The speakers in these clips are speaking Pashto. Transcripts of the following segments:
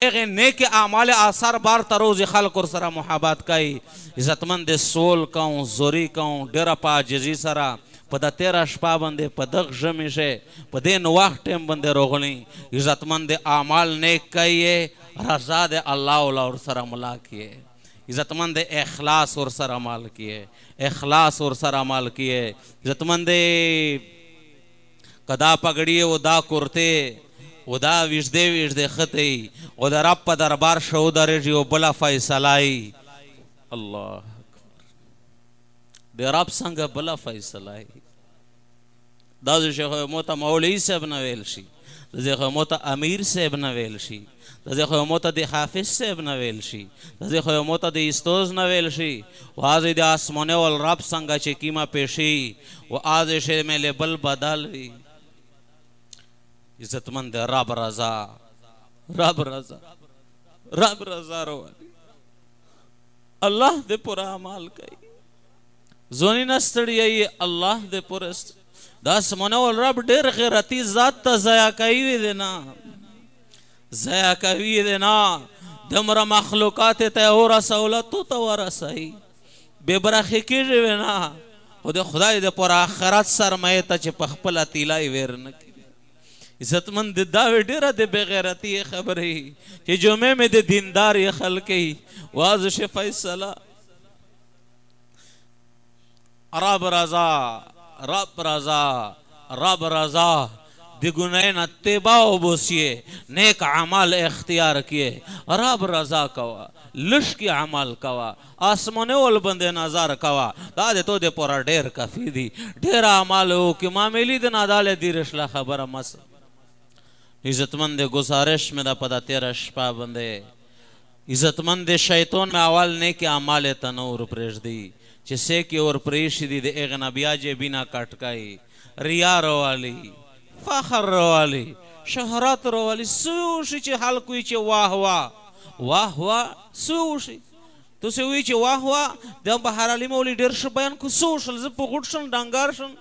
اغه نیک اعمال آثار بار تروز خلق ور سره محبت کوي عزتمند سول کوم زوري کوم ډیره په عاجزي سره په د 13 شپه باندې په دغه ژمي شه په دې نواخ ټیم باندې روغلی عزتمند اعمال نیک کوي رضا د الله ور سره ملا کیے عزتمند اخلاص ور سره عمل کیے اخلاص ور سره عمل کیے عزتمند کدا پگڑی و دا کرتے و دا ویجدے خطی و دا رب پا دربار شو دا رجی و بلا فیصلائی اللہ اکبر دے رب سنگ بلا فیصلائی دا شیخ موتا مولی صاحب نویل شی دا شیخ موتا امیر صاحب نویل شی دا شیخ موتا دی حافظ صاحب نویل شی دا شیخ موتا دی استوز نویل شی و آزی دی آسمونه والرب سنگا چی کیما پیشی و آزی شی میں لبل بدل وی عزتمند رب رضا رب رضا رب رضا روانی اللہ دے پورا عمال کئی زونی نستڑی ای اللہ دے پورا دا سمونو رب دیر غیرتی ذات تا زیا کئی وی دینا زیا کئی دینا دمرا مخلوقات تے اور سہولتو تا ورسائی بے براخی کی جوینا و دے خدای دے پورا آخرت سرمایتا چی پخپلا تیلائی ویرنکی عزتمند داوی ڈیرہ دے بغیرتی خبری کہ جمعے میں دے دیندار یہ خلقی وازش فیصلہ رب رضا رب رضا رب رضا دی گناہین اتباع بوسیے نیک عمال اختیار کیے رب رضا کوا لش کی عمال کوا آسمانے والبندے نظر کوا دا دے تو دے پورا ڈیر کفی دی ڈیر عمال ہو کہ معاملی دے نادال دیرشلا خبر مس عزتمند گزارش میں دا پدا 13 شپا بندے عزتمند شیطان میں اول نیک اعمال تنور پریش دی چسے کی اور پریش دی دے اغنا بیاجے بینا کٹکائی ریا روالی فخر روالی شہرات روالی سوشی چی حال کوئی چی واہ واہ واہ سوشی تو سے ہوئی چی واہ واہ دے بہر علی مولی ڈرش بیان کو سوشل زپو گھٹشن ڈانگارشن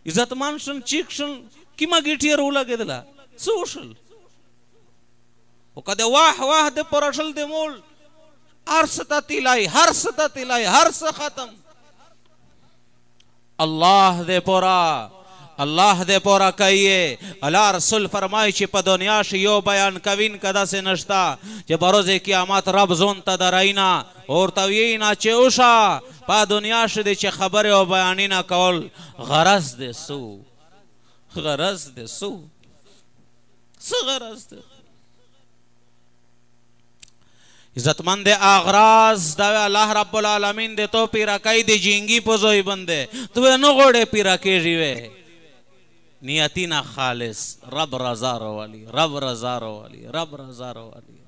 عزتمانشن چیکشن کیما گیٹی رولا گے دلا سوشل وکا دے واہ دے پرشل دے مول ہر ستا تیلائی ہر سا ختم اللہ دے پورا کہیے اللہ رسول فرمائی چی پا دنیا شیو بیان کوین کدا سے نشتا چی بروز قیامت رب زون تا درائینا اور تویینا چی اوشا پا دنیا شدی چی خبر و بیانینا کول غرز دے سو غرز دے عزتمند اغراض داوے اللہ رب العالمین دے تو پیرا کئی دی جینگی پوزوئی بندے توے نو گوڑے پیرا کی جیوے نیتینا خالص رب رضا روالی رب رضا روالی رب رضا روالی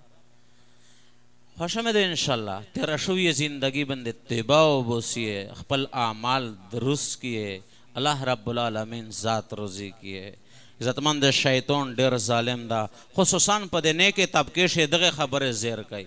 خوشمد انشاءاللہ تیرا شوی زندگی بندے اتباع بوسیے اخپل اعمال درست کیے اللہ رب العالمین ذات روزی کیے عزتمند شیطان ڈیر ظالم دا خصوصاً پا دے نیکے طبقے شے دغے خبر زیر کئی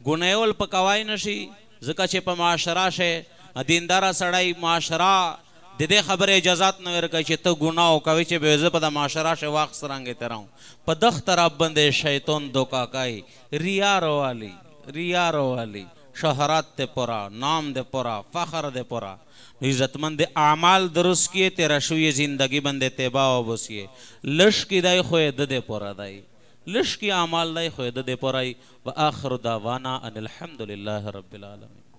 گنیول پا کوائی نشی زکا چے پا معاشرہ شے دیندارہ سڑائی معاشرہ دے خبر اجازات نویر کئی چے تو گناہو کوئی چے بیوزے پا دا معاشرہ شے واقع سرانگے تیراؤں پا دخ طرف بندے شیطان دوکا کئی ریا روالی شہرات دے پورا نام دے پورا فخر دے پورا عزتمند اعمال درست کیے تیرا شوی زندگی بندے تیباہ و بسیے لش کی دائی خوی دے پورا دائی لش کی اعمال دائی خوی دے پورائی و آخر دعوانا ان الحمدللہ رب العالمین